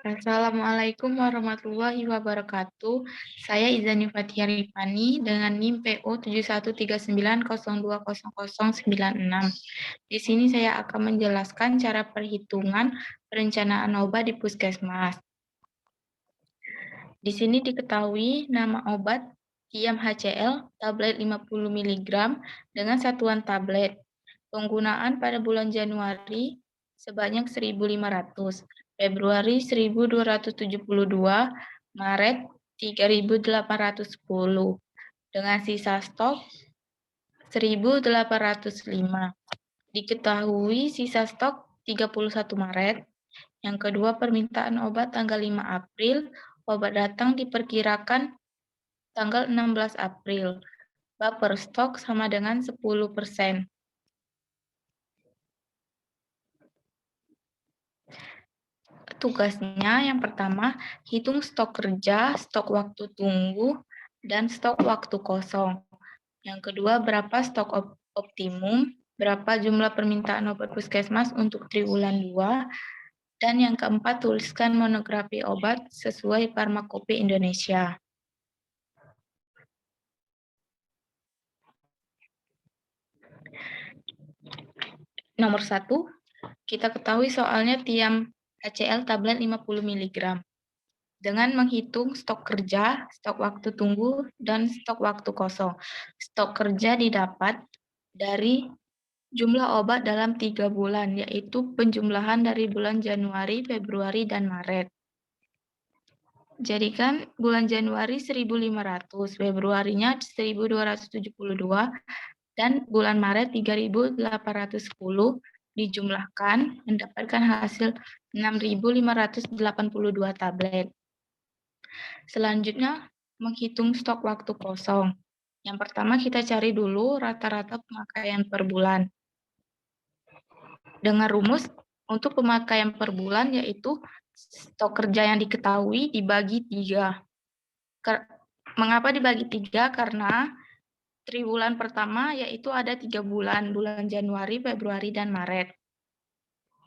Assalamualaikum warahmatullahi wabarakatuh. Saya Izani Fathia Rifani dengan NIM PO 7139020096. Di sini saya akan menjelaskan cara perhitungan perencanaan obat di puskesmas. Di sini diketahui nama obat Tiam HCl tablet 50 mg dengan satuan tablet. Penggunaan pada bulan Januari sebanyak 1.500, Februari 1.272, Maret 3.810, dengan sisa stok 1.805. Diketahui sisa stok 31 Maret. Yang kedua, permintaan obat tanggal 5 April, obat datang diperkirakan tanggal 16 April. Buffer stok sama dengan 10%. Tugasnya yang pertama, hitung stok kerja, stok waktu tunggu, dan stok waktu kosong. Yang kedua, berapa stok optimum, berapa jumlah permintaan obat puskesmas untuk triwulan 2, dan yang keempat, tuliskan monografi obat sesuai Farmakope Indonesia. Nomor 1, kita ketahui soalnya Tiam HCl tablet 50 mg. Dengan menghitung stok kerja, stok waktu tunggu, dan stok waktu kosong. Stok kerja didapat dari jumlah obat dalam 3 bulan, yaitu penjumlahan dari bulan Januari, Februari, dan Maret. Jadikan bulan Januari 1.500, Februarinya 1.272, dan bulan Maret 3.810 dijumlahkan mendapatkan hasil 6.582 tablet. Selanjutnya, menghitung stok waktu kosong. Yang pertama kita cari dulu rata-rata pemakaian per bulan. Dengan rumus untuk pemakaian per bulan yaitu stok kerja yang diketahui dibagi 3. Mengapa dibagi 3? Karena triwulan pertama yaitu ada 3 bulan, bulan Januari, Februari, dan Maret.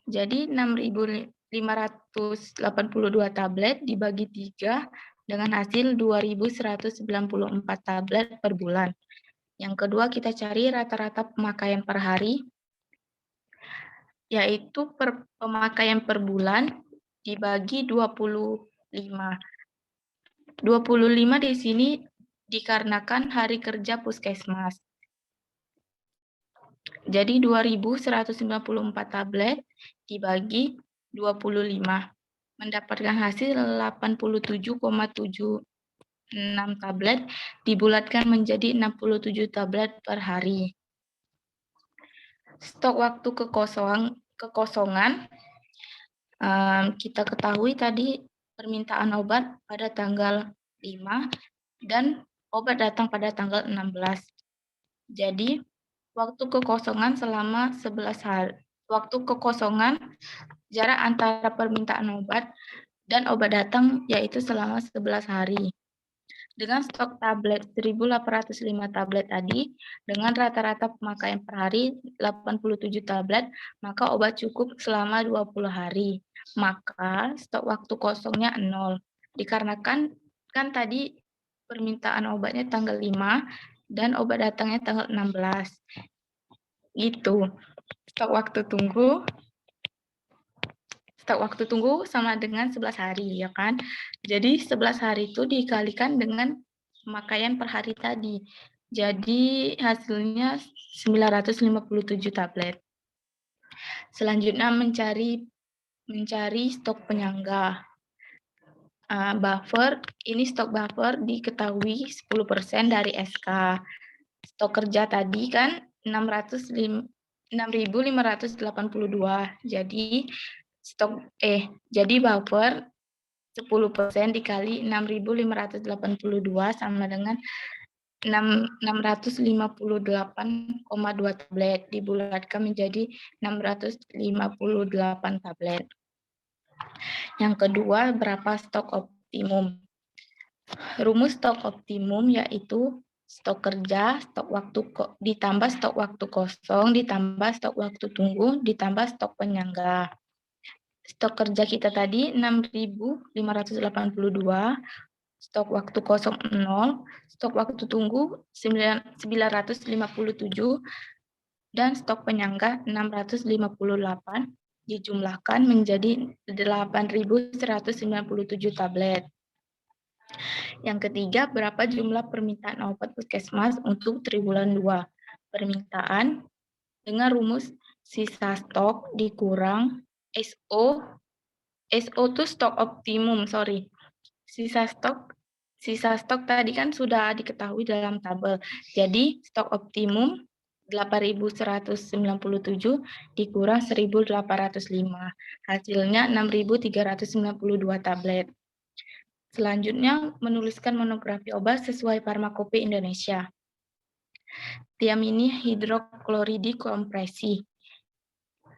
Jadi 6.582 tablet dibagi 3 dengan hasil 2.194 tablet per bulan. Yang kedua kita cari rata-rata pemakaian per hari, yaitu pemakaian per bulan dibagi 25. 25 di sini dikarenakan hari kerja puskesmas. Jadi 2.194 tablet dibagi 25. Mendapatkan hasil 87,76 tablet, dibulatkan menjadi 67 tablet per hari. Stok waktu kekosongan, kita ketahui tadi permintaan obat pada tanggal 5 dan obat datang pada tanggal 16. Jadi, waktu kekosongan selama 11 hari. Waktu kekosongan jarak antara permintaan obat dan obat datang yaitu selama 11 hari. Dengan stok tablet 1.805 tablet tadi, dengan rata-rata pemakaian per hari 87 tablet, maka obat cukup selama 20 hari. Maka stok waktu kosongnya 0. Dikarenakan kan tadi permintaan obatnya tanggal 5 dan obat datangnya tanggal 16. Gitu. Stok waktu tunggu sama dengan 11 hari, ya kan? Jadi 11 hari itu dikalikan dengan pemakaian per hari tadi. Jadi hasilnya 957 tablet. Selanjutnya mencari stok penyangga. Buffer, ini stok buffer diketahui 10% dari SK. Stok kerja tadi kan 6.582. Jadi buffer 10% dikali 6.582 sama dengan 658,2 tablet, dibulatkan menjadi 658 tablet. Yang kedua, berapa stok optimum? Rumus stok optimum yaitu stok kerja, stok waktu ditambah stok waktu kosong, ditambah stok waktu tunggu, ditambah stok penyangga. Stok kerja kita tadi 6.582, stok waktu kosong 0, stok waktu tunggu 957, dan stok penyangga 658 dijumlahkan menjadi 8.197 tablet. Yang ketiga, berapa jumlah permintaan obat puskesmas untuk triwulan 2? Permintaan dengan rumus sisa stok dikurang SO itu stok optimum, Sisa stok tadi kan sudah diketahui dalam tabel. Jadi stok optimum 8.197 dikurang 1.805. Hasilnya 6.392 tablet. Selanjutnya, menuliskan monografi obat sesuai Farmakope Indonesia. Thiamine hidrokloridi kompresi.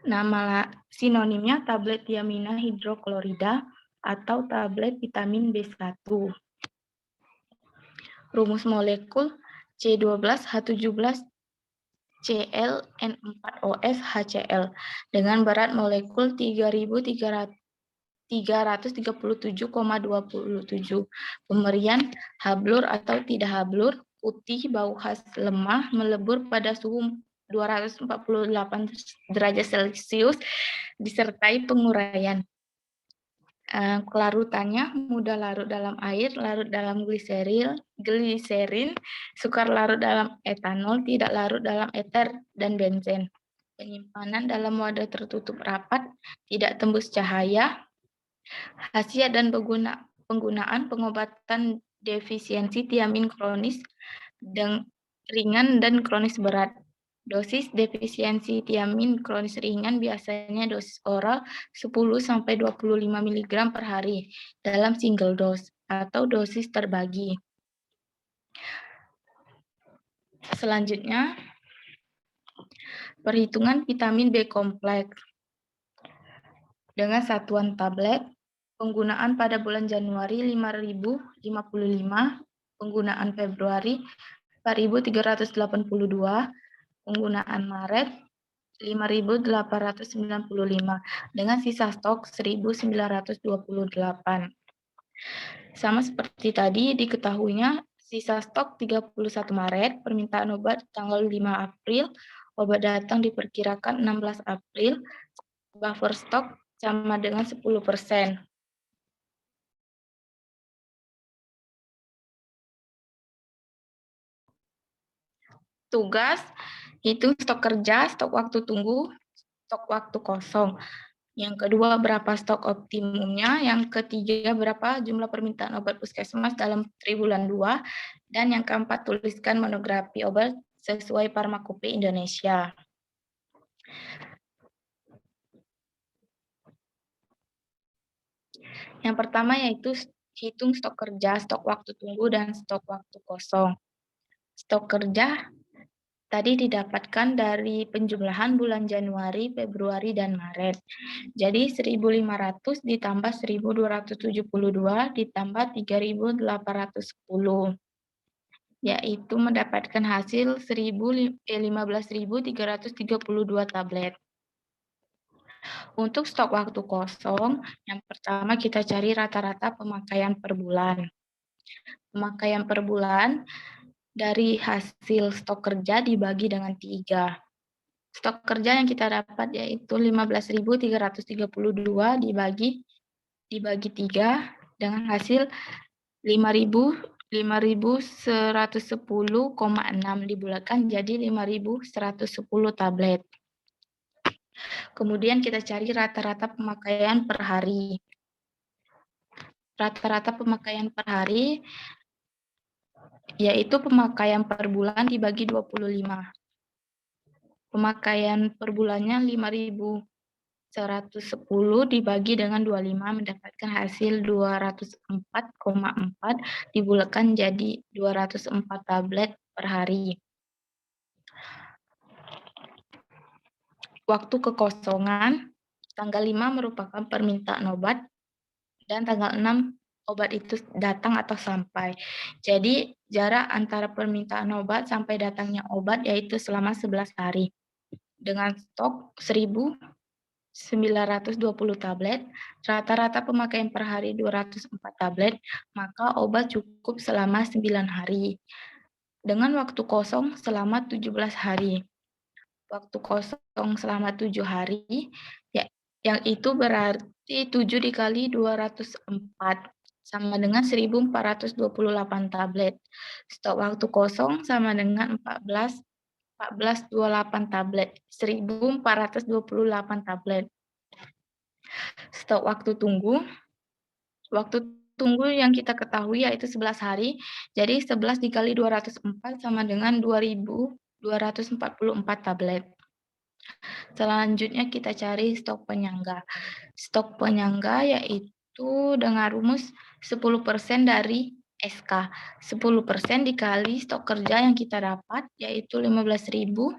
Nama sinonimnya tablet thiamina hidroklorida atau tablet vitamin B1. Rumus molekul C12H17 ClN4OS HCl dengan berat molekul 3.337,27. Pemberian hablur atau tidak hablur, putih, bau khas lemah, melebur pada suhu 248 derajat Celcius, disertai penguraian. Kelarutannya mudah larut dalam air, larut dalam gliserin, sukar larut dalam etanol, tidak larut dalam eter dan benzen. Penyimpanan dalam wadah tertutup rapat, tidak tembus cahaya. Khasiat dan penggunaan pengobatan defisiensi tiamin kronis ringan dan kronis berat. Dosis defisiensi tiamin kronis ringan biasanya dosis oral 10-25 mg per hari dalam single dose atau dosis terbagi. Selanjutnya, perhitungan vitamin B kompleks. Dengan satuan tablet, penggunaan pada bulan Januari 5.055, penggunaan Februari 4.382, penggunaan Maret 5.895 dengan sisa stok 1.928. Sama seperti tadi diketahuinya sisa stok 31 Maret, permintaan obat tanggal 5 April, obat datang diperkirakan 16 April, buffer stok sama dengan 10%. Tugas, hitung stok kerja, stok waktu tunggu, stok waktu kosong. Yang kedua, berapa stok optimumnya. Yang ketiga, berapa jumlah permintaan obat puskesmas dalam triwulan 2. Dan yang keempat, tuliskan monografi obat sesuai Farmakope Indonesia. Yang pertama yaitu hitung stok kerja, stok waktu tunggu, dan stok waktu kosong. Stok kerja tadi didapatkan dari penjumlahan bulan Januari, Februari, dan Maret. Jadi 1.500 ditambah 1.272 ditambah 3.810. Yaitu mendapatkan hasil 15.332 tablet. Untuk stok waktu kosong, yang pertama kita cari rata-rata pemakaian per bulan. Pemakaian per bulan dari hasil stok kerja dibagi dengan 3. Stok kerja yang kita dapat yaitu 15.332 dibagi 3 dengan hasil 5.110,6 dibulatkan jadi 5.110 tablet. Kemudian kita cari rata-rata pemakaian per hari. Rata-rata pemakaian per hari yaitu pemakaian per bulan dibagi 25. Pemakaian per bulannya 5.110 dibagi dengan 25 mendapatkan hasil 204,4 dibulatkan jadi 204 tablet per hari. Waktu kekosongan, tanggal 5 merupakan permintaan obat dan tanggal 6 obat itu datang atau sampai. Jadi jarak antara permintaan obat sampai datangnya obat yaitu selama 11 hari. Dengan stok 1.000 920 tablet, rata-rata pemakaian per hari 204 tablet, maka obat cukup selama 9 hari. Dengan waktu kosong selama 17 hari. Waktu kosong selama 7 hari, ya, yang itu berarti 7 dikali 204, sama dengan 1428 tablet. Stok waktu kosong sama dengan 1428 tablet, 1428 tablet. Stok waktu tunggu yang kita ketahui yaitu 11 hari, jadi 11 dikali 204 sama dengan 2244 tablet. Selanjutnya kita cari stok penyangga. Stok penyangga yaitu dengan rumus 10% dari SK. 10% dikali stok kerja yang kita dapat yaitu 15.332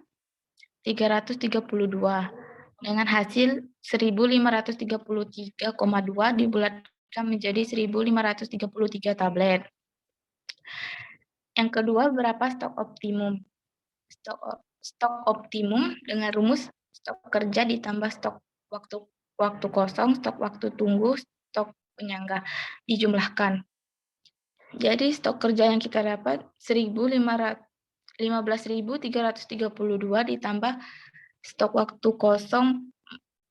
dengan hasil 1.533,2 dibulatkan menjadi 1.533 tablet. Yang kedua, berapa stok optimum? Stok optimum dengan rumus stok kerja ditambah stok waktu kosong, stok waktu tunggu, stok penyangga dijumlahkan. Jadi stok kerja yang kita dapat 15.332 ditambah stok waktu kosong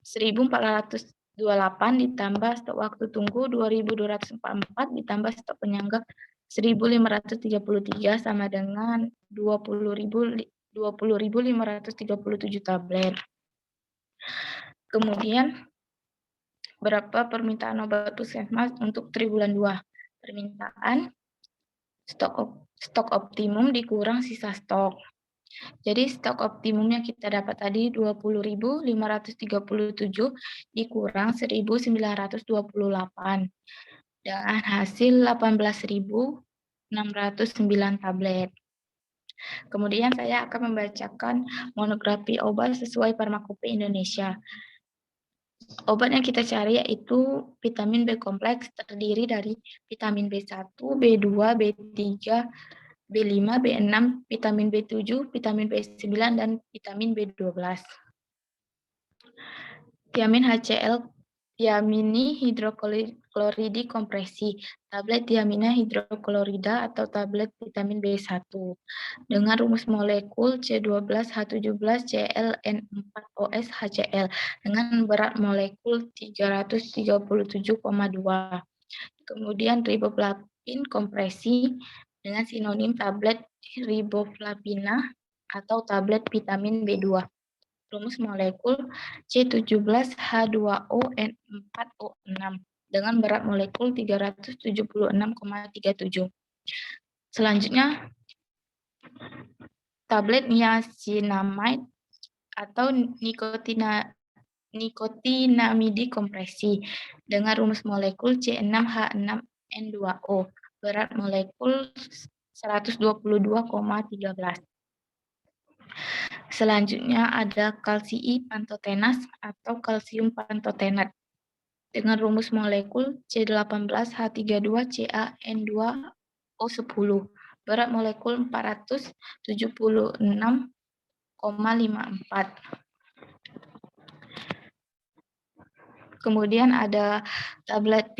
1.428 ditambah stok waktu tunggu 2.244 ditambah stok penyangga 1.533 sama dengan 20.537 tablet. Kemudian berapa permintaan obat puskesmas untuk triwulan 2? Permintaan stok optimum dikurang sisa stok. Jadi stok optimum yang kita dapat tadi 20.537 dikurang 1.928 dengan hasil 18.609 tablet. Kemudian saya akan membacakan monografi obat sesuai Farmakope Indonesia. Obat yang kita cari yaitu vitamin B kompleks terdiri dari vitamin B1, B2, B3, B5, B6, vitamin B7, vitamin B9, dan vitamin B12. Tiamin HCl, tiamini hidrokloridi kompresi, tablet tiamina hidroklorida atau tablet vitamin B1 dengan rumus molekul C12H17ClN4OS HCl dengan berat molekul 337,2. Kemudian riboflavin kompresi dengan sinonim tablet riboflavina atau tablet vitamin B2. Rumus molekul C17H2ON4O6 dengan berat molekul 376,37. Selanjutnya, tablet niacinamide atau nikotinamidi kompresi dengan rumus molekul C6H6N2O, berat molekul 122,13. Selanjutnya ada kalsii pantotenas atau kalsium pantotenat dengan rumus molekul C18H32CaN2O10, berat molekul 476,54. Kemudian ada tablet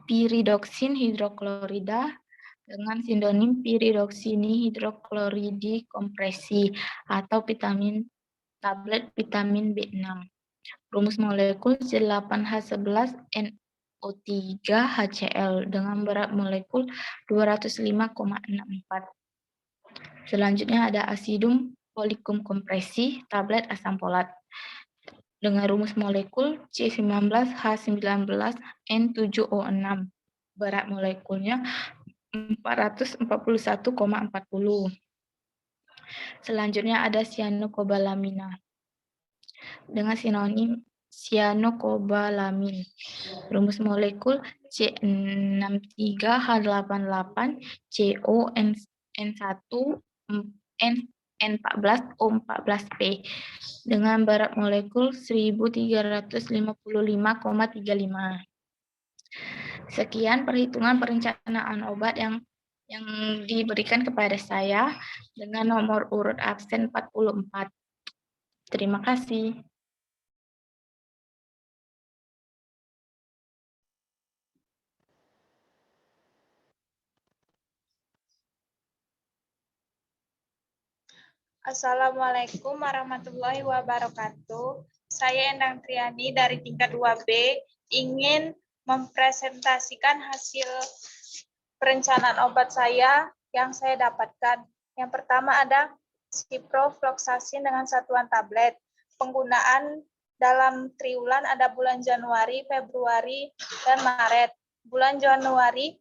piridoksin hidroklorida dengan sinonim piridoksini hidrokloridi kompresi atau tablet vitamin B6. Rumus molekul C8H11NO3 HCl dengan berat molekul 205,64. Selanjutnya ada asidum folikum kompresi, tablet asam folat dengan rumus molekul C19H19N7O6. Berat molekulnya 441,40. Selanjutnya ada cyanocobalamin dengan sinonim cyanocobalamin. Rumus molekul C63H8,8CON1N14O14P dengan berat molekul 1355,35. Sekian perhitungan perencanaan obat yang diberikan kepada saya dengan nomor urut absen 44. Terima kasih. Assalamualaikum warahmatullahi wabarakatuh. Saya Endang Triani dari tingkat 2B ingin mempresentasikan hasil perencanaan obat saya yang saya dapatkan. Yang pertama ada ciprofloxacin dengan satuan tablet. Penggunaan dalam triwulan ada bulan Januari, Februari, dan Maret. Bulan Januari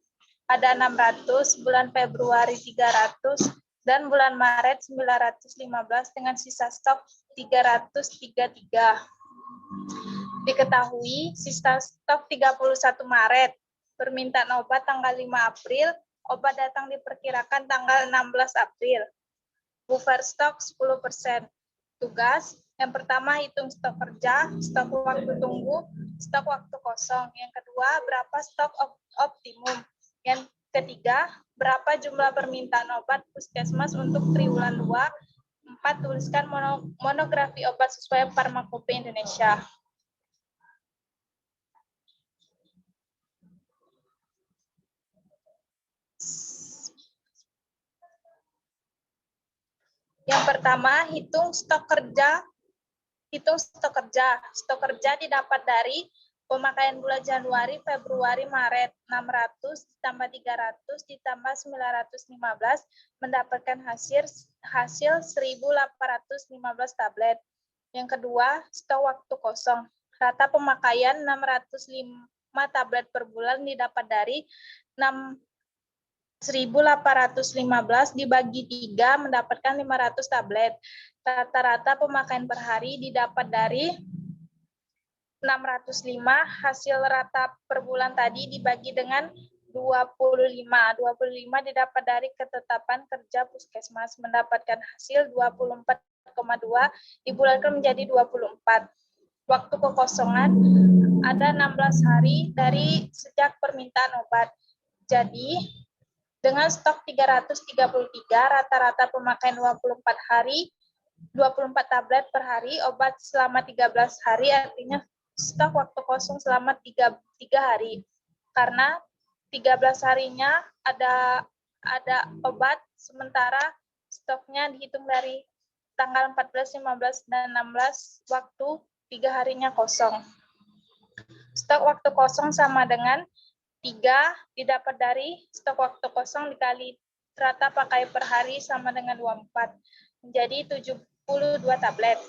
ada 600, bulan Februari 300, dan bulan Maret 915 dengan sisa stok 333. Diketahui sisa stok 31 Maret. Permintaan obat tanggal 5 April, obat datang diperkirakan tanggal 16 April. Buffer stok 10%. Tugas, yang pertama hitung stok kerja, stok waktu tunggu, stok waktu kosong. Yang kedua, berapa stok optimum. Yang ketiga, berapa jumlah permintaan obat puskesmas untuk triwulan 2. 4, tuliskan monografi obat sesuai Farmakope Indonesia. Yang pertama, hitung stok kerja. Stok kerja didapat dari pemakaian bulan Januari, Februari, Maret 600 ditambah 300 ditambah 915 mendapatkan hasil 1.815 tablet. Yang kedua, stok waktu kosong. Rata pemakaian 605 tablet per bulan didapat dari 1.815 dibagi 3 mendapatkan 500 tablet. Rata-rata pemakaian per hari didapat dari 605, hasil rata per bulan tadi dibagi dengan 25. 25 didapat dari ketetapan kerja puskesmas, mendapatkan hasil 24,2 dibulatkan menjadi 24. Waktu kekosongan ada 16 hari dari sejak permintaan obat. Jadi, dengan stok 333, rata-rata pemakaian 24 hari, 24 tablet per hari, obat selama 13 hari, artinya stok waktu kosong selama 3 hari. Karena 13 harinya ada obat, sementara stoknya dihitung dari tanggal 14, 15, dan 16, waktu 3 harinya kosong. Stok waktu kosong sama dengan 3 didapat dari stok waktu kosong dikali rata pakai per hari sama dengan 24. Menjadi 72 tablet.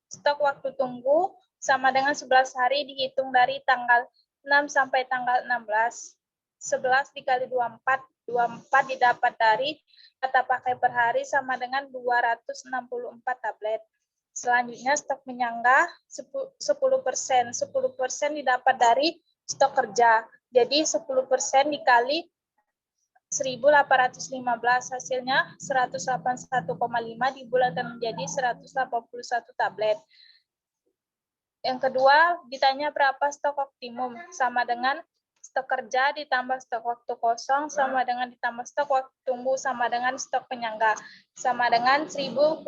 Stok waktu tunggu sama dengan 11 hari dihitung dari tanggal 6 sampai tanggal 16. 11 dikali 24. 24 didapat dari rata pakai per hari sama dengan 264 tablet. Selanjutnya stok penyangga 10%. 10% didapat dari stok kerja. Jadi 10% dikali 1.815, hasilnya 181,5 dibulatkan menjadi 181 tablet. Yang kedua, ditanya berapa stok optimum, sama dengan stok kerja ditambah stok waktu kosong, sama dengan ditambah stok waktu tunggu, sama dengan stok penyangga. Sama dengan 1.815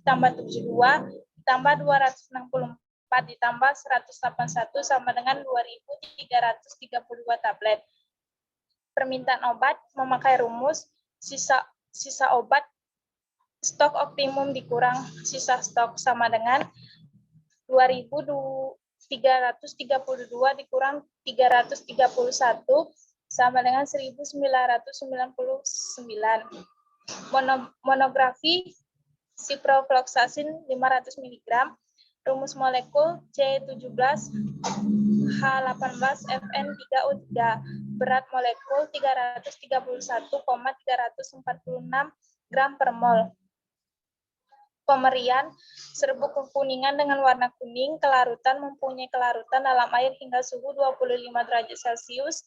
ditambah 72, ditambah 264, ditambah 181, sama dengan 2.332 tablet. Permintaan obat memakai rumus sisa obat stok optimum dikurang sisa stok sama dengan 2.332 dikurang 331 sama dengan 1.999. Monografi ciprofloxacin 500 mg, rumus molekul C17H18FN3O3, berat molekul 331,346 gram per mol. Pemberian, serbuk kekuningan dengan warna kuning, kelarutan mempunyai kelarutan dalam air hingga suhu 25 derajat Celcius,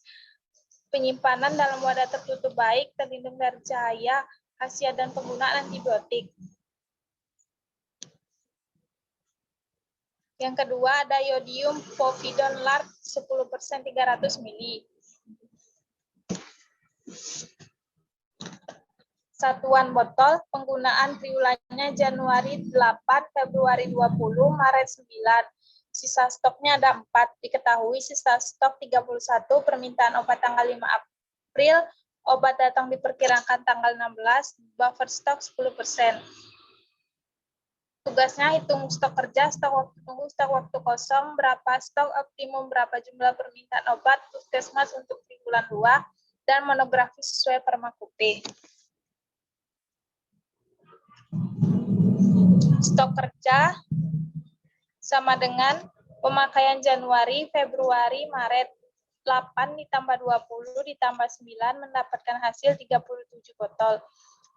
penyimpanan dalam wadah tertutup baik, terlindung dari cahaya, khasiat dan penggunaan antibiotik. Yang kedua ada iodium povidone LART 10% 300 ml. Satuan botol, penggunaan triwulannya Januari 8, Februari 20, Maret 9. Sisa stoknya ada 4. Diketahui sisa stok 31, permintaan obat tanggal 5 April, Obat datang diperkirakan tanggal 16, buffer stok 10%. Tugasnya hitung stok kerja, stok waktu tunggu, stok waktu kosong, berapa stok optimum, berapa jumlah permintaan obat puskesmas untuk triwulan 2, dan monografi sesuai Permakupe. Stok kerja sama dengan pemakaian Januari, Februari, Maret. 8 ditambah 20 ditambah 9 mendapatkan hasil 37 botol.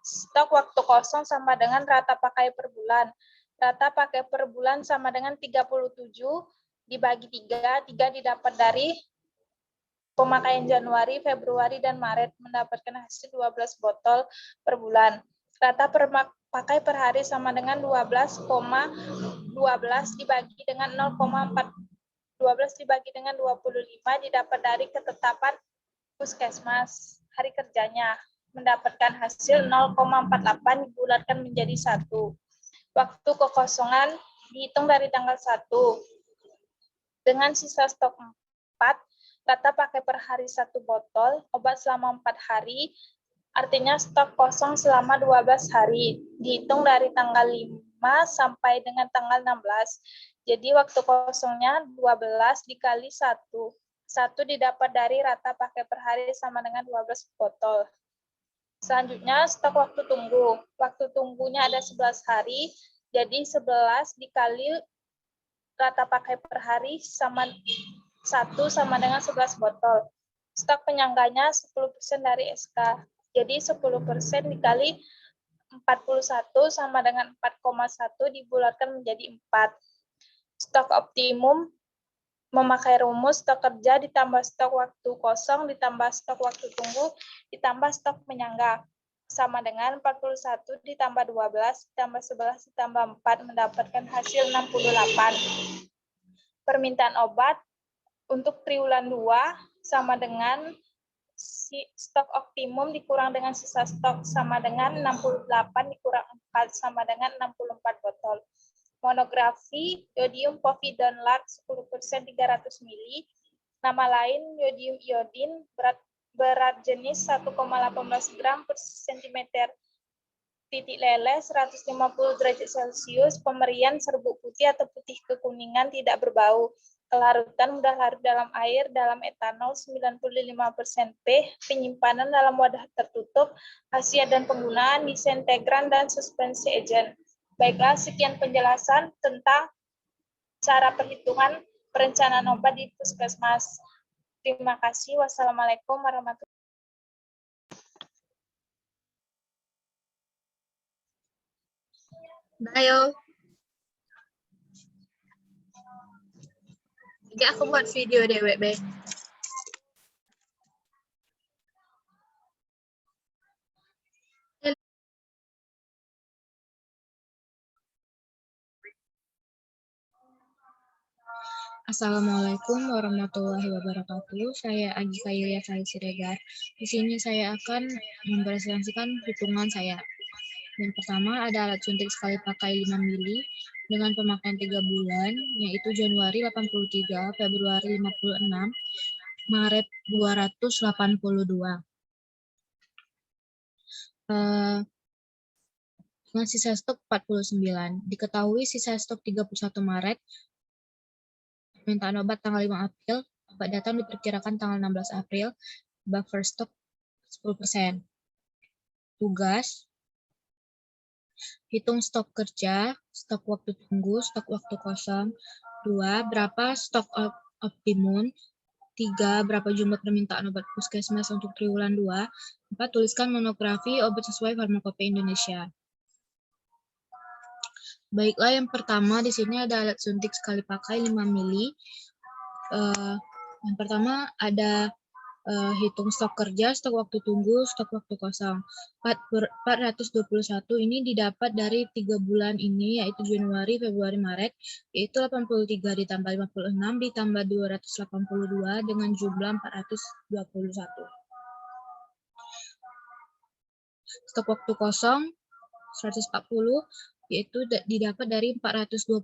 Stok waktu kosong sama dengan rata pakai per bulan. Rata pakai per bulan sama dengan 37 dibagi 3. 3 didapat dari pemakaian Januari, Februari, dan Maret mendapatkan hasil 12 botol per bulan. Rata pakai per hari sama dengan 12 dibagi dengan 0,4. 12 dibagi dengan 25 didapat dari ketetapan puskesmas hari kerjanya. Mendapatkan hasil 0,48 dibulatkan menjadi 1. Waktu kekosongan dihitung dari tanggal 1. Dengan sisa stok 4, rata pakai per hari 1 botol, obat selama 4 hari, artinya stok kosong selama 12 hari. Dihitung dari tanggal 5 sampai dengan tanggal 16. Jadi waktu kosongnya 12 dikali 1. 1 didapat dari rata pakai per hari sama dengan 12 botol. Selanjutnya stok waktu tunggu. Waktu tunggunya ada 11 hari, jadi 11 dikali rata pakai per hari sama 1 sama dengan 11 botol. Stok penyangganya 10% dari SK. Jadi 10% dikali 41 sama dengan 4,1 dibulatkan menjadi 4. Stok optimum memakai rumus stok kerja ditambah stok waktu kosong ditambah stok waktu tunggu ditambah stok penyangga sama dengan 41 ditambah 12 ditambah 11 ditambah 4 mendapatkan hasil 68. Permintaan obat untuk triwulan 2 sama dengan stok optimum dikurang dengan sisa stok sama dengan 68 dikurang 4 sama dengan 64 botol. Monografi yodium povidone-lat 10% 300 ml. Nama lain yodium iodin berat jenis 1,18 gram per cm titik lele 150 derajat Celcius. Pemberian serbuk putih atau putih kekuningan tidak berbau. Kelarutan mudah larut dalam air dalam etanol 95% P, penyimpanan dalam wadah tertutup, khasiat dan penggunaan disintegran dan suspensi agent. Baiklah, sekian penjelasan tentang cara perhitungan perencanaan obat di puskesmas. Terima kasih. Wassalamualaikum warahmatullahi wabarakatuh. Ayo. Jadi aku buat video deh, WB. Assalamualaikum warahmatullahi wabarakatuh. Saya Agika Yulia Sari Siregar. Di sini saya akan mempresentasikan hitungan saya. Yang pertama ada alat suntik sekali pakai 5 mili dengan pemakaian 3 bulan, yaitu Januari 83, Februari 56, Maret 282. Dengan sisa stok 49. Diketahui sisa stok 31 Maret, permintaan obat tanggal 5 April, obat datang diperkirakan tanggal 16 April, buffer stok 10%. Tugas, hitung stok kerja, stok waktu tunggu, stok waktu kosong. 2. Berapa stok optimum. 3. Berapa jumlah permintaan obat puskesmas untuk triwulan 2. 4. Tuliskan monografi obat sesuai Farmakope Indonesia. Baiklah, yang pertama di sini ada alat suntik sekali pakai 5 mili. Yang pertama ada hitung stok kerja, stok waktu tunggu, stok waktu kosong. 421 ini didapat dari 3 bulan ini, yaitu Januari, Februari, Maret, yaitu 83 ditambah 56 ditambah 282 dengan jumlah 421. Stok waktu kosong 140, yaitu didapat dari 421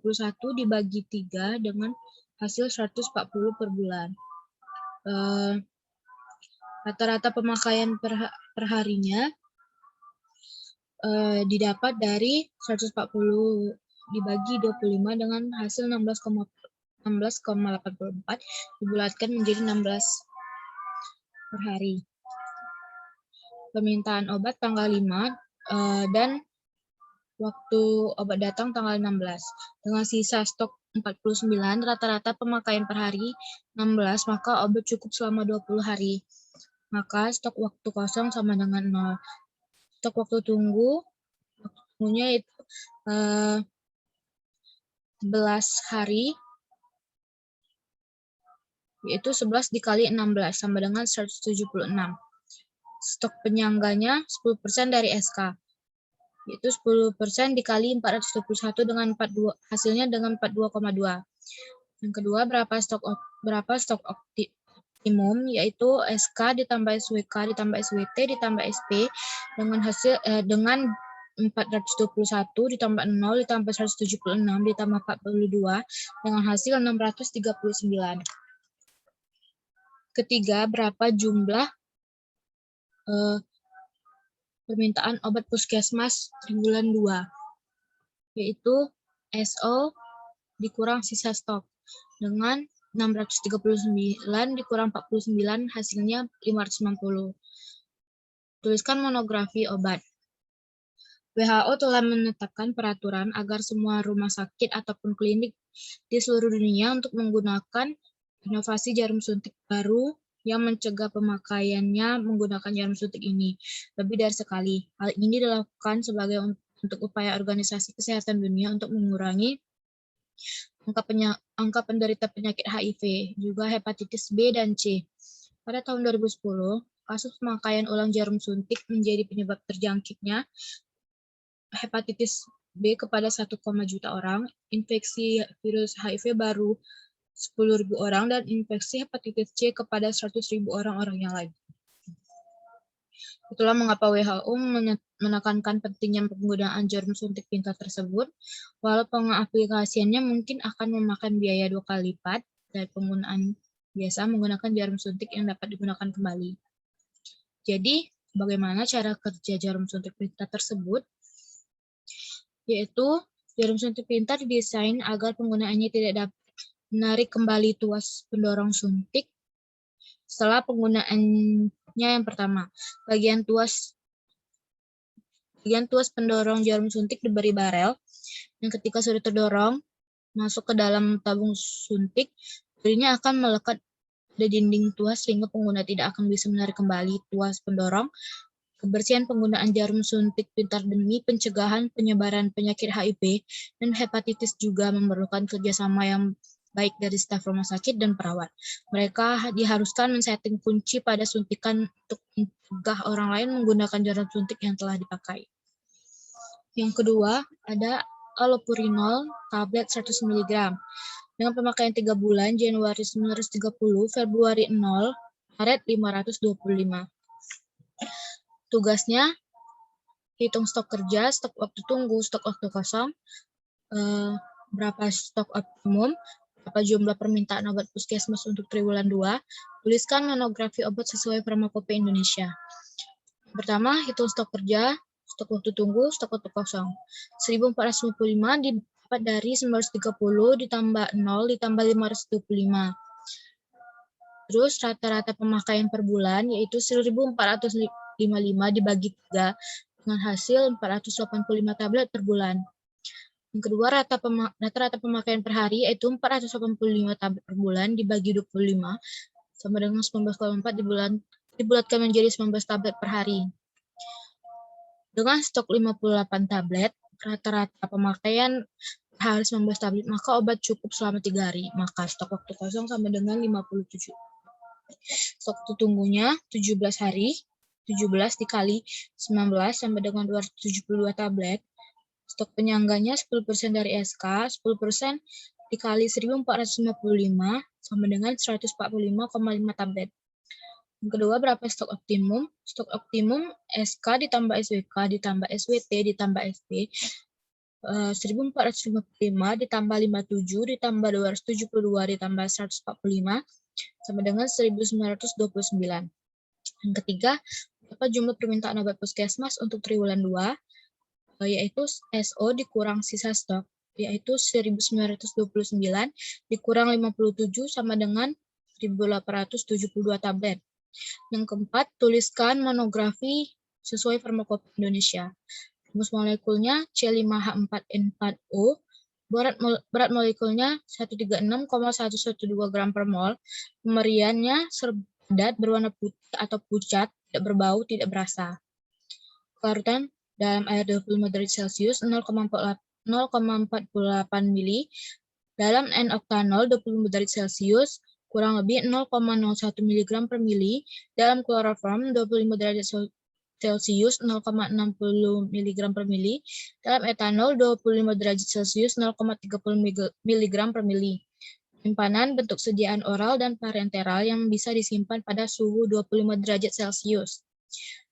dibagi 3 dengan hasil 140 per bulan. Rata-rata pemakaian perharinya didapat dari 140 dibagi 25 dengan hasil 16,84 dibulatkan menjadi 16 per hari. Permintaan obat tanggal 5 dan waktu obat datang tanggal 16. Dengan sisa stok 49, rata-rata pemakaian per hari 16, maka obat cukup selama 20 hari. Maka stok waktu kosong sama dengan 0. Stok waktu tunggunya itu 11 hari, yaitu 11 dikali 16 sama dengan 176. Stok penyangganya 10% dari SK, yaitu 10% dikali 421 dengan 42, hasilnya dengan 42,2. Yang kedua, berapa stok optimum, yaitu SK ditambah SWK ditambah SWT ditambah SP dengan hasil dengan 421 ditambah 0 ditambah 176 ditambah 42 dengan hasil 639. Ketiga, berapa jumlah permintaan obat puskesmas di bulan 2, yaitu SO dikurang sisa stok dengan 639 dikurang 49 hasilnya 560. Tuliskan monografi obat. WHO telah menetapkan peraturan agar semua rumah sakit ataupun klinik di seluruh dunia untuk menggunakan inovasi jarum suntik baru yang mencegah pemakaiannya menggunakan jarum suntik ini lebih dari sekali. Hal ini dilakukan sebagai untuk upaya Organisasi Kesehatan Dunia untuk mengurangi angka penderita penyakit HIV, juga hepatitis B dan C. Pada tahun 2010, kasus pemakaian ulang jarum suntik menjadi penyebab terjangkitnya hepatitis B kepada 1, juta orang, infeksi virus HIV baru 10.000 orang, dan infeksi hepatitis C kepada 100.000 orang yang lain. Itulah mengapa WHO menekankan pentingnya penggunaan jarum suntik pintar tersebut, walau pengaplikasiannya mungkin akan memakan biaya 2 kali lipat dari penggunaan biasa menggunakan jarum suntik yang dapat digunakan kembali. Jadi, bagaimana cara kerja jarum suntik pintar tersebut? Yaitu, jarum suntik pintar didesain agar penggunaannya tidak dapat menarik kembali tuas pendorong suntik setelah penggunaannya. Yang pertama, bagian tuas pendorong jarum suntik diberi barel, yang ketika sudah terdorong masuk ke dalam tabung suntik, dirinya akan melekat pada dinding tuas sehingga pengguna tidak akan bisa menarik kembali tuas pendorong. Kebersihan penggunaan jarum suntik pintar demi pencegahan penyebaran penyakit HIV dan hepatitis juga memerlukan kerjasama yang baik dari staf rumah sakit dan perawat. Mereka diharuskan men-setting kunci pada suntikan untuk mencegah orang lain menggunakan jarum suntik yang telah dipakai. Yang kedua, ada allopurinol tablet 100 mg. Dengan pemakaian 3 bulan, Januari 930, Februari 0, Maret 525. Tugasnya, hitung stok kerja, stok waktu tunggu, stok waktu kosong, berapa stok optimum, berapa jumlah permintaan obat puskesmas untuk triwulan 2, tuliskan monografi obat sesuai Farmakope Indonesia. Pertama, hitung stok kerja, stok waktu tunggu, stok waktu kosong. 1455 didapat dari 930 ditambah 0 ditambah 525. Terus rata-rata pemakaian per bulan yaitu 1455 dibagi 3 dengan hasil 485 tablet per bulan. Yang kedua, rata-rata pemakaian per hari yaitu 485 tablet per bulan dibagi 25 sama dengan 19,4 dibulatkan menjadi 19 tablet per hari. Dengan stok 58 tablet, rata-rata pemakaian per hari 19 tablet, maka obat cukup selama 3 hari. Maka stok waktu kosong sama dengan 57. Stok waktu tunggunya 17 hari, 17 dikali 19 sama dengan 272 tablet. Stok penyangganya 10% dari SK, 10% dikali 1455 sama dengan 145,5 tablet. Yang kedua, berapa stok optimum? Stok optimum SK ditambah SWK ditambah SWT ditambah SP 1455 ditambah 57 ditambah 272 ditambah 145 sama dengan 1929. Yang ketiga, berapa jumlah permintaan obat puskesmas untuk triwulan 2, yaitu SO dikurang sisa stok, yaitu 1.929 dikurang 57 sama dengan 1.872 tablet. Yang keempat, tuliskan monografi sesuai farmakope Indonesia. Rumus molekulnya C5H4N4O, berat molekulnya 136,112 gram per mol, pemberiannya padat, berwarna putih atau pucat, tidak berbau, tidak berasa. Kelarutan dalam air 25 derajat Celcius 0,48 mili, dalam N-oktanol 25 derajat Celcius kurang lebih 0,01 mg per mili, dalam kloroform 25 derajat Celcius 0,60 mg per mili, dalam etanol 25 derajat Celcius 0,30 mg per mili. Simpanan bentuk sediaan oral dan parenteral yang bisa disimpan pada suhu 25 derajat Celcius.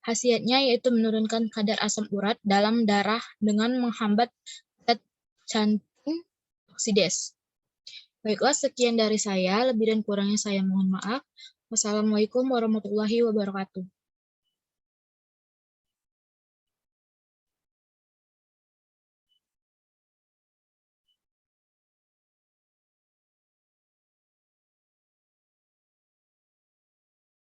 Khasiatnya yaitu menurunkan kadar asam urat dalam darah dengan menghambat zat jantung oksidase. Baiklah, sekian dari saya. Lebih dan kurangnya saya mohon maaf. Wassalamualaikum warahmatullahi wabarakatuh.